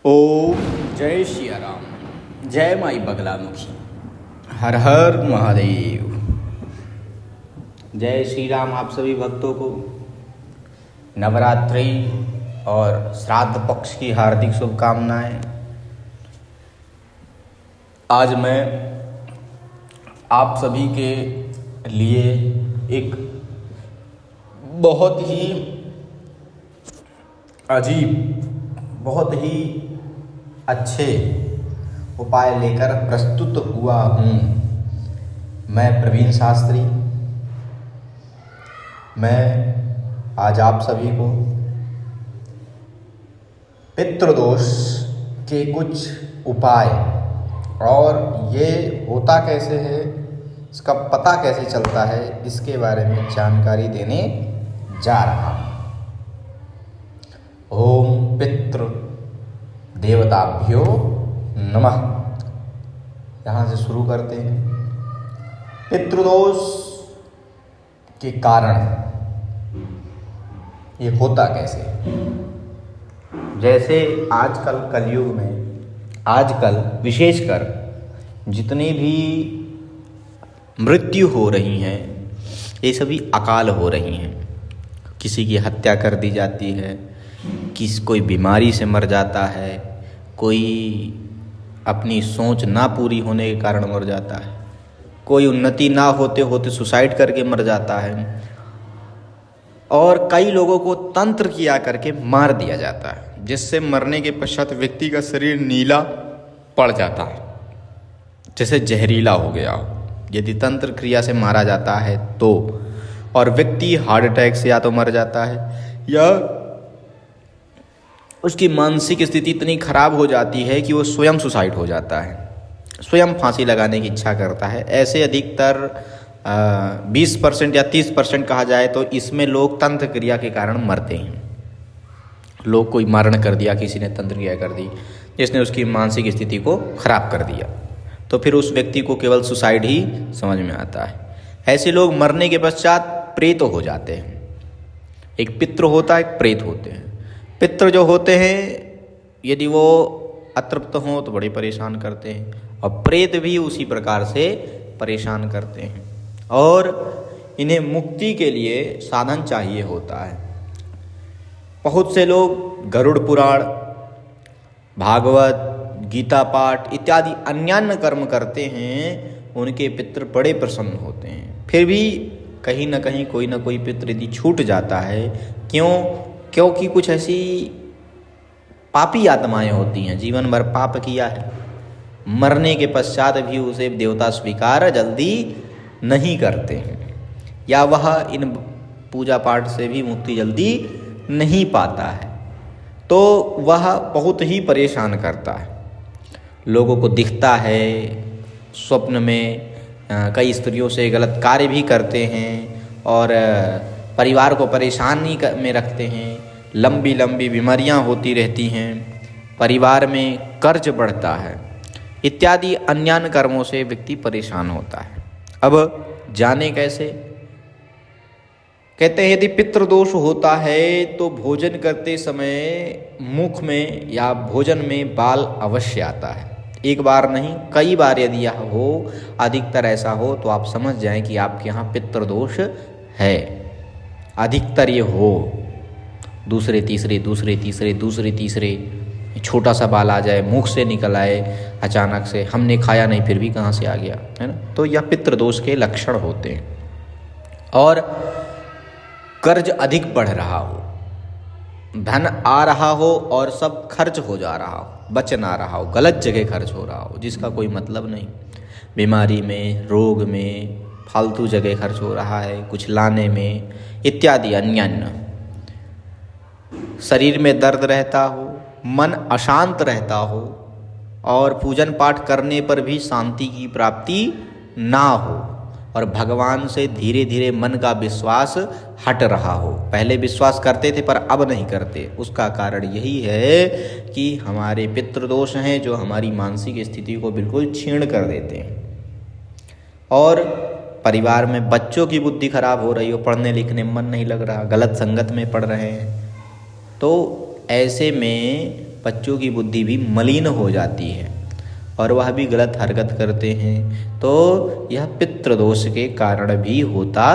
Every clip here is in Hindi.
ओम जय सिया राम। जय माई बगलामुखी। हर हर महादेव। जय श्री राम। आप सभी भक्तों को नवरात्रि और श्राद्ध पक्ष की हार्दिक शुभकामनाएं। आज मैं आप सभी के लिए एक बहुत ही अजीब, बहुत ही अच्छे उपाय लेकर प्रस्तुत हुआ हूँ। मैं प्रवीण शास्त्री। मैं आज आप सभी को पितृदोष के कुछ उपाय और ये होता कैसे है, इसका पता कैसे चलता है, इसके बारे में जानकारी देने जा रहा हूँ। ओम पितृ देवताभ्यो नमः। यहाँ से शुरू करते हैं। पितृदोष के कारण ये होता कैसे? जैसे आजकल कलयुग में, आजकल विशेषकर जितनी भी मृत्यु हो रही हैं, ये सभी अकाल हो रही हैं। किसी की हत्या कर दी जाती है, कोई बीमारी से मर जाता है, कोई अपनी सोच ना पूरी होने के कारण मर जाता है, कोई उन्नति ना होते होते सुसाइड करके मर जाता है, और कई लोगों को तंत्र किया करके मार दिया जाता है, जिससे मरने के पश्चात व्यक्ति का शरीर नीला पड़ जाता है, जैसे जहरीला हो गया हो। यदि तंत्र क्रिया से मारा जाता है तो, और व्यक्ति हार्ट अटैक से या तो मर जाता है या उसकी मानसिक स्थिति इतनी खराब हो जाती है कि वो स्वयं सुसाइड हो जाता है, स्वयं फांसी लगाने की इच्छा करता है। ऐसे अधिकतर 20% या 30% कहा जाए तो इसमें लोग तंत्र क्रिया के कारण मरते हैं। लोग कोई मारण कर दिया, किसी ने तंत्र क्रिया कर दी जिसने उसकी मानसिक स्थिति को खराब कर दिया, तो फिर उस व्यक्ति को केवल सुसाइड ही समझ में आता है। ऐसे लोग मरने के पश्चात प्रेत हो जाते हैं। एक पितृ होता है, एक प्रेत होते हैं। पितृ जो होते हैं, यदि वो अतृप्त हों तो बड़े परेशान करते हैं, और प्रेत भी उसी प्रकार से परेशान करते हैं, और इन्हें मुक्ति के लिए साधन चाहिए होता है। बहुत से लोग गरुड़ पुराण, भागवत, गीता पाठ इत्यादि अन्यान्य कर्म करते हैं, उनके पितृ बड़े प्रसन्न होते हैं। फिर भी कहीं ना कहीं कोई ना कोई पितृ यदि छूट जाता है। क्योंकि कुछ ऐसी पापी आत्माएं होती हैं, जीवन भर पाप किया है, मरने के पश्चात भी उसे देवता स्वीकार जल्दी नहीं करते हैं, या वह इन पूजा पाठ से भी मुक्ति जल्दी नहीं पाता है, तो वह बहुत ही परेशान करता है। लोगों को दिखता है, स्वप्न में कई स्त्रियों से गलत कार्य भी करते हैं, और परिवार को परेशानी में रखते हैं। लंबी लंबी बीमारियां होती रहती हैं, परिवार में कर्ज बढ़ता है, इत्यादि अन्यान्य कर्मों से व्यक्ति परेशान होता है। अब जाने कैसे? कहते हैं यदि पितृदोष होता है तो भोजन करते समय मुख में या भोजन में बाल अवश्य आता है। एक बार नहीं, कई बार यदि यह हो, अधिकतर ऐसा हो, तो आप समझ जाएं कि आपके यहाँ पितृदोष है। अधिकतर ये हो, दूसरे तीसरे छोटा सा बाल आ जाए, मुख से निकल आए अचानक से, हमने खाया नहीं फिर भी कहाँ से आ गया, है ना? तो यह पितृदोष के लक्षण होते हैं। और कर्ज अधिक बढ़ रहा हो, धन आ रहा हो और सब खर्च हो जा रहा हो, बच ना रहा हो, गलत जगह खर्च हो रहा हो जिसका कोई मतलब नहीं, बीमारी में, रोग में फालतू जगह खर्च हो रहा है, कुछ लाने में इत्यादि अन्यान्य, शरीर में दर्द रहता हो, मन अशांत रहता हो, और पूजन पाठ करने पर भी शांति की प्राप्ति ना हो, और भगवान से धीरे धीरे मन का विश्वास हट रहा हो। पहले विश्वास करते थे पर अब नहीं करते। उसका कारण यही है कि हमारे पितृदोष हैं जो हमारी मानसिक स्थिति को बिल्कुल क्षीण कर देते हैं। और परिवार में बच्चों की बुद्धि खराब हो रही हो, पढ़ने लिखने में मन नहीं लग रहा, गलत संगत में पढ़ रहे हैं, तो ऐसे में बच्चों की बुद्धि भी मलिन हो जाती है और वह भी गलत हरकत करते हैं, तो यह पितृदोष के कारण भी होता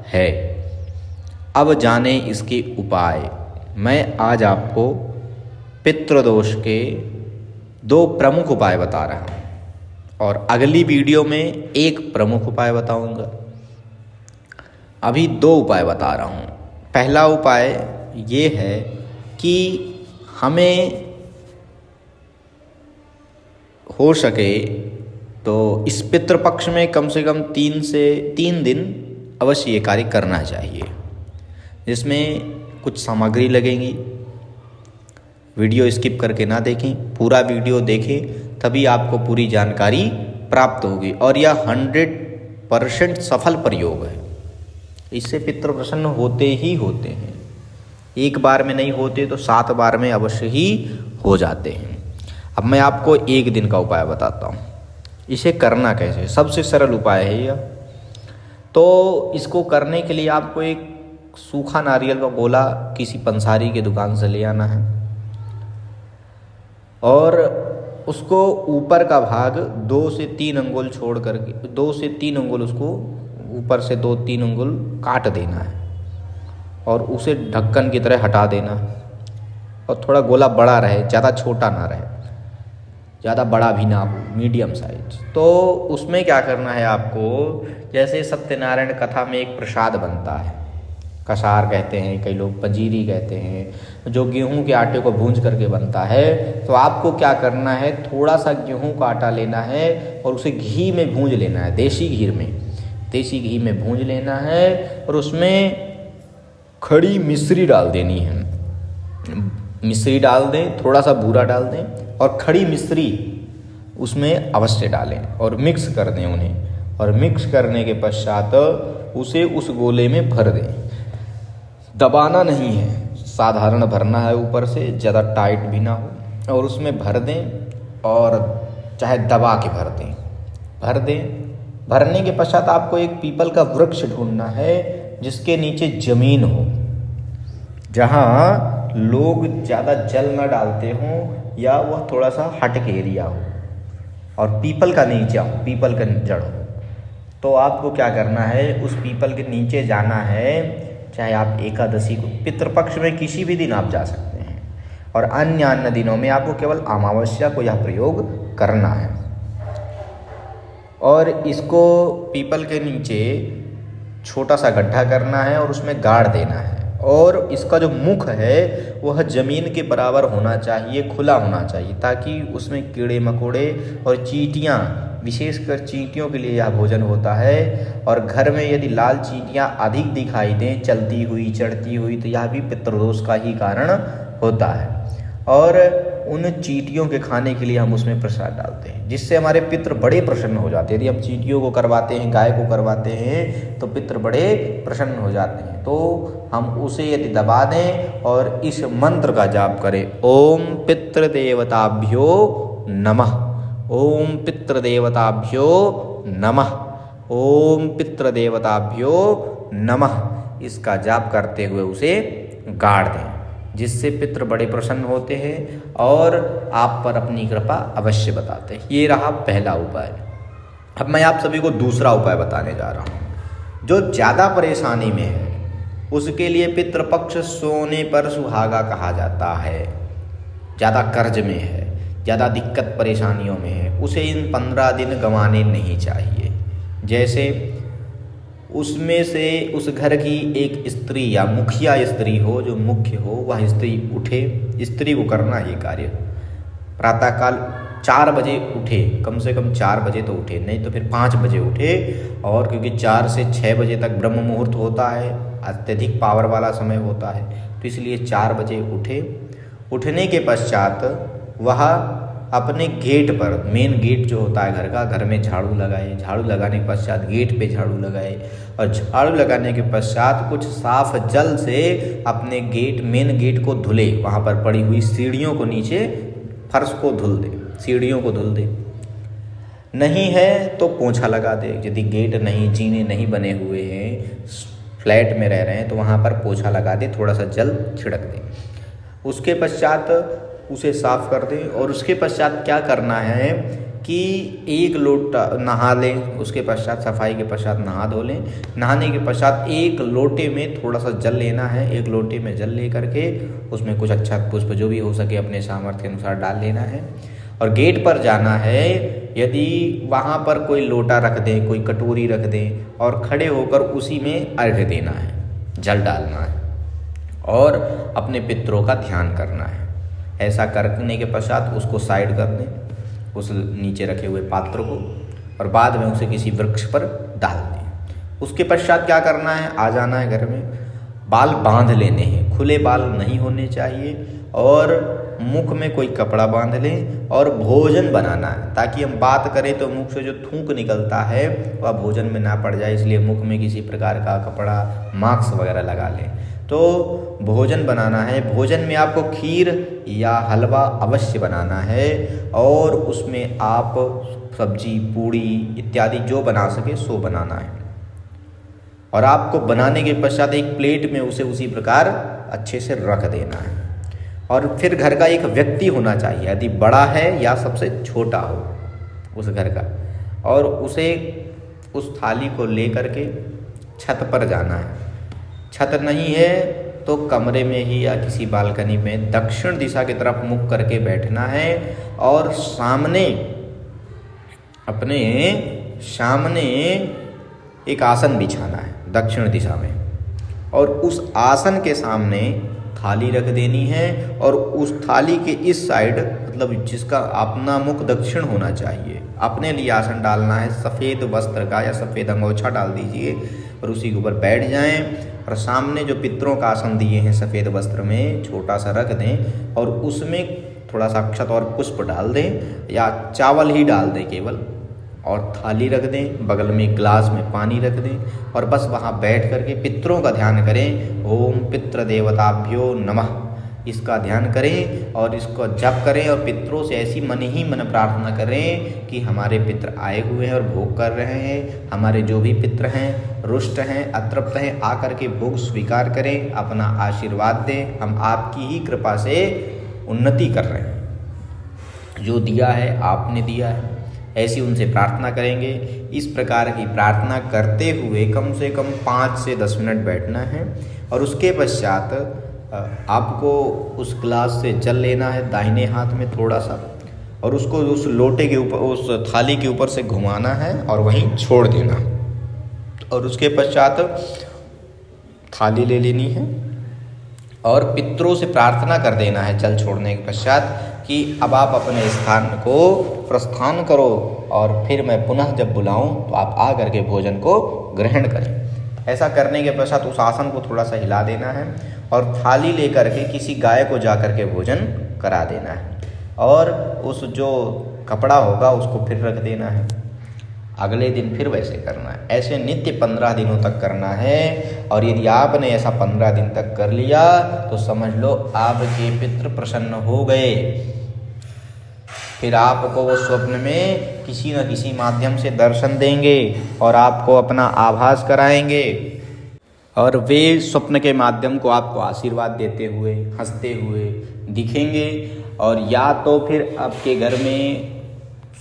है। अब जाने इसके उपाय। मैं आज आपको पितृदोष के 2 प्रमुख उपाय बता रहा हूँ और अगली वीडियो में एक प्रमुख उपाय बताऊंगा। अभी 2 उपाय बता रहा हूँ। पहला उपाय ये है कि हमें हो सके तो इस पितृपक्ष में कम से कम 3 दिन अवश्य ये कार्य करना चाहिए, जिसमें कुछ सामग्री लगेंगी। वीडियो स्किप करके ना देखें, पूरा वीडियो देखें, तभी आपको पूरी जानकारी प्राप्त होगी। और यह 100% सफल प्रयोग है। इससे पितृ प्रसन्न होते ही होते हैं। एक बार में नहीं होते तो 7 बार में अवश्य ही हो जाते हैं। अब मैं आपको 1 दिन का उपाय बताता हूँ। इसे करना कैसे, सबसे सरल उपाय है यह। तो इसको करने के लिए आपको एक सूखा नारियल का गोला किसी पंसारी के दुकान से ले आना है और उसको ऊपर का भाग 2 से 3 अंगुल छोड़ करके 2 से 3 अंगुल उसको ऊपर से 2-3 अंगुल काट देना है और उसे ढक्कन की तरह हटा देना है। और थोड़ा गोला बड़ा रहे, ज़्यादा छोटा ना रहे, ज़्यादा बड़ा भी ना हो, मीडियम साइज। तो उसमें क्या करना है आपको, जैसे सत्यनारायण कथा में एक प्रसाद बनता है, कसार कहते हैं, कई लोग पंजीरी कहते हैं, जो गेहूं के आटे को भूंज करके बनता है। तो आपको क्या करना है, थोड़ा सा गेहूं का आटा लेना है और उसे घी में भूंज लेना है, देसी घी में भूंज लेना है और उसमें खड़ी मिश्री डाल देनी है। मिश्री डाल दें, थोड़ा सा बूरा डाल दें और खड़ी मिश्री उसमें अवश्य डालें और मिक्स कर दें उन्हें। और मिक्स करने के पश्चात उसे उस गोले में भर दें। दबाना नहीं है, साधारण भरना है, ऊपर से ज़्यादा टाइट भी ना हो। और उसमें भर दें और चाहे दबा के भर दें। भरने के पश्चात आपको एक पीपल का वृक्ष ढूंढना है जिसके नीचे ज़मीन हो, जहाँ लोग ज़्यादा जल न डालते हों या वह थोड़ा सा हट के एरिया हो और पीपल का नीचा हो, पीपल का जड़ हो। तो आपको क्या करना है, उस पीपल के नीचे जाना है। चाहे आप एकादशी को, पितृपक्ष में किसी भी दिन आप जा सकते हैं और अन्य दिनों में आपको केवल अमावस्या को यह प्रयोग करना है। और इसको पीपल के नीचे छोटा सा गड्ढा करना है और उसमें गाड़ देना है। और इसका जो मुख है वह ज़मीन के बराबर होना चाहिए, खुला होना चाहिए, ताकि उसमें कीड़े मकोड़े और चींटियाँ, विशेषकर चींटियों के लिए यह भोजन होता है। और घर में यदि लाल चींटियाँ अधिक दिखाई दें, चलती हुई चढ़ती हुई, तो यह भी पितृदोष का ही कारण होता है। और उन चींटियों के खाने के लिए हम उसमें प्रसाद डालते हैं, जिससे हमारे पितृ बड़े प्रसन्न हो जाते हैं। यदि हम चींटियों को करवाते हैं, गाय को करवाते हैं, तो पितृ बड़े प्रसन्न हो जाते हैं। तो हम उसे यदि दबा दें और इस मंत्र का जाप करें, ओम पितृदेवताभ्यो नमः, ओम पितृदेवताभ्यो नमः, ओम पितृदेवताभ्यो नमः, इसका जाप करते हुए उसे गाड़ दें, जिससे पितृ बड़े प्रसन्न होते हैं और आप पर अपनी कृपा अवश्य बताते हैं। ये रहा पहला उपाय। अब मैं आप सभी को दूसरा उपाय बताने जा रहा हूँ। जो ज़्यादा परेशानी में है उसके लिए पितृपक्ष सोने पर सुहागा कहा जाता है। ज़्यादा कर्ज में है, ज़्यादा दिक्कत परेशानियों में है, उसे इन 15 दिन गंवाने नहीं चाहिए। जैसे उसमें से उस घर की एक स्त्री या मुखिया स्त्री हो, जो मुख्य हो, वह स्त्री उठे। स्त्री को करना ये कार्य प्रातःकाल 4 बजे उठे, कम से कम 4 बजे तो उठे, नहीं तो फिर 5 बजे उठे। और क्योंकि 4 से 6 बजे तक ब्रह्म मुहूर्त होता है, अत्यधिक पावर वाला समय होता है, तो इसलिए 4 बजे उठे। उठने के पश्चात वह अपने गेट पर, मेन गेट जो होता है घर का, घर में झाड़ू लगाए। झाड़ू लगाने के पश्चात गेट पे झाड़ू लगाए और झाड़ू लगाने के पश्चात कुछ साफ जल से अपने गेट, मेन गेट को धुले। वहाँ पर पड़ी हुई सीढ़ियों को, नीचे फर्श को धुल दे, सीढ़ियों को धुल दे। नहीं है तो पोंछा लगा दे। यदि गेट नहीं, जीने नहीं बने हुए हैं, फ्लैट में रह रहे हैं, तो वहाँ पर पोंछा लगा दे, थोड़ा सा जल छिड़क दे। उसके पश्चात उसे साफ कर दें। और उसके पश्चात क्या करना है कि एक लोटा नहा लें, उसके पश्चात सफाई के पश्चात नहा धो लें। नहाने के पश्चात एक लोटे में थोड़ा सा जल लेना है, एक लोटे में जल ले करके उसमें कुछ अच्छा पुष्प जो भी हो सके अपने सामर्थ्य के अनुसार डाल लेना है और गेट पर जाना है। यदि वहाँ पर कोई लोटा रख दें, कोई कटोरी रख दें और खड़े होकर उसी में अर्घ्य देना है, जल डालना है और अपने पितरों का ध्यान करना है। ऐसा करने के पश्चात उसको साइड कर दें, उस नीचे रखे हुए पात्र को, और बाद में उसे किसी वृक्ष पर डाल दें। उसके पश्चात क्या करना है, आ जाना है घर में, बाल बांध लेने हैं, खुले बाल नहीं होने चाहिए और मुख में कोई कपड़ा बांध लें और भोजन बनाना है, ताकि हम बात करें तो मुख से जो थूक निकलता है वह भोजन में ना पड़ जाए, इसलिए मुख में किसी प्रकार का कपड़ा, मास्क वगैरह लगा लें। तो भोजन बनाना है। भोजन में आपको खीर या हलवा अवश्य बनाना है और उसमें आप सब्जी, पूड़ी इत्यादि जो बना सके सो बनाना है। और आपको बनाने के पश्चात एक प्लेट में उसे उसी प्रकार अच्छे से रख देना है। और फिर घर का एक व्यक्ति होना चाहिए, यदि बड़ा है या सबसे छोटा हो उस घर का, और उसे उस थाली को ले करके छत पर जाना है। छत नहीं है तो कमरे में ही या किसी बालकनी में दक्षिण दिशा की तरफ मुख करके बैठना है और अपने सामने एक आसन बिछाना है दक्षिण दिशा में, और उस आसन के सामने थाली रख देनी है और उस थाली के इस साइड, मतलब जिसका अपना मुख दक्षिण होना चाहिए, अपने लिए आसन डालना है सफ़ेद वस्त्र का या सफ़ेद अंगोछा डाल दीजिए और उसी के ऊपर बैठ जाएं। और सामने जो पितरों का आसन दिए हैं सफ़ेद वस्त्र में छोटा सा रख दें और उसमें थोड़ा सा अक्षत और पुष्प डाल दें या चावल ही डाल दें केवल, और थाली रख दें, बगल में ग्लास में पानी रख दें और बस वहाँ बैठ करके पितरों का ध्यान करें। ओम पितृ देवताभ्यो नमः, इसका ध्यान करें और इसको जप करें और पितरों से ऐसी मन ही मन प्रार्थना करें कि हमारे पितृ आए हुए हैं और भोग कर रहे हैं, हमारे जो भी पितृ हैं रुष्ट हैं, अतृप्त हैं, आकर के भोग स्वीकार करें, अपना आशीर्वाद दें, हम आपकी ही कृपा से उन्नति कर रहे हैं, जो दिया है आपने दिया है, ऐसी उनसे प्रार्थना करेंगे। इस प्रकार की प्रार्थना करते हुए कम से कम 5 से 10 मिनट बैठना है और उसके पश्चात आपको उस ग्लास से जल लेना है दाहिने हाथ में थोड़ा सा और उसको उस लोटे के ऊपर, उस थाली के ऊपर से घुमाना है और वहीं छोड़ देना। और उसके पश्चात थाली ले लेनी है और पितरों से प्रार्थना कर देना है जल छोड़ने के पश्चात कि अब आप अपने स्थान को प्रस्थान करो और फिर मैं पुनः जब बुलाऊं तो आप आ करके भोजन को ग्रहण करें। ऐसा करने के पश्चात उस आसन को थोड़ा सा हिला देना है और थाली लेकर के किसी गाय को जा कर के भोजन करा देना है और उस जो कपड़ा होगा उसको फिर रख देना है। अगले दिन फिर वैसे करना है। ऐसे नित्य 15 दिनों तक करना है और यदि आपने ऐसा 15 दिन तक कर लिया तो समझ लो आपके पितृ प्रसन्न हो गए। फिर आपको वो स्वप्न में किसी न किसी माध्यम से दर्शन देंगे और आपको अपना आभास कराएंगे और वे स्वप्न के माध्यम को आपको आशीर्वाद देते हुए, हंसते हुए दिखेंगे। और या तो फिर आपके घर में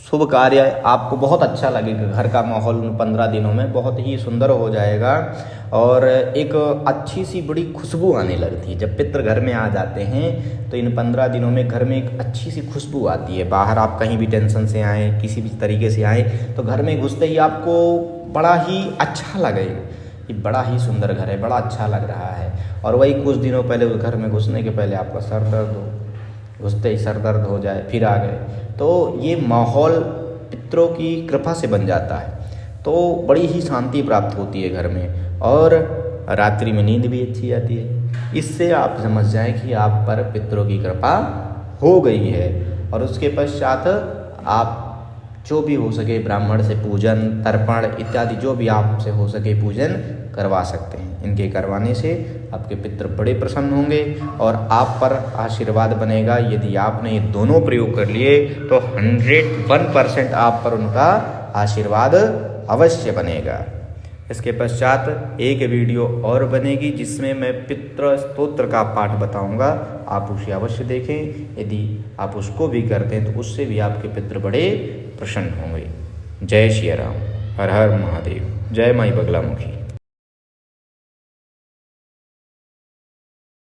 शुभ कार्य आपको बहुत अच्छा लगेगा, घर का माहौल उन 15 दिनों में बहुत ही सुंदर हो जाएगा और एक अच्छी सी बड़ी खुशबू आने लगती है। जब पितृ घर में आ जाते हैं तो इन 15 दिनों में घर में एक अच्छी सी खुशबू आती है। बाहर आप कहीं भी टेंशन से आए, किसी भी तरीके से आए तो घर में घुसते ही आपको बड़ा ही अच्छा लगेगा कि बड़ा ही सुंदर घर है, बड़ा अच्छा लग रहा है। और वही कुछ दिनों पहले उस घर में घुसने के पहले आपका सर दर्द हो, घुसते ही सर दर्द हो जाए, फिर आ गए, तो ये माहौल पितरों की कृपा से बन जाता है तो बड़ी ही शांति प्राप्त होती है घर में और रात्रि में नींद भी अच्छी आती है। इससे आप समझ जाएं कि आप पर पितरों की कृपा हो गई है। और उसके पश्चात आप जो भी हो सके ब्राह्मण से पूजन, तर्पण इत्यादि जो भी आपसे हो सके पूजन करवा सकते हैं। इनके करवाने से आपके पितृ बड़े प्रसन्न होंगे और आप पर आशीर्वाद बनेगा। यदि आपने ये दोनों प्रयोग कर लिए तो 101% आप पर उनका आशीर्वाद अवश्य बनेगा। इसके पश्चात एक वीडियो और बनेगी जिसमें मैं पितृ स्तोत्र का पाठ बताऊंगा, आप उसे अवश्य देखें। यदि आप उसको भी करते हैं तो उससे भी आपके पितृ बड़े प्रसन्न होंगे। जय श्री राम, हर हर महादेव, जय माई बगलामुखी।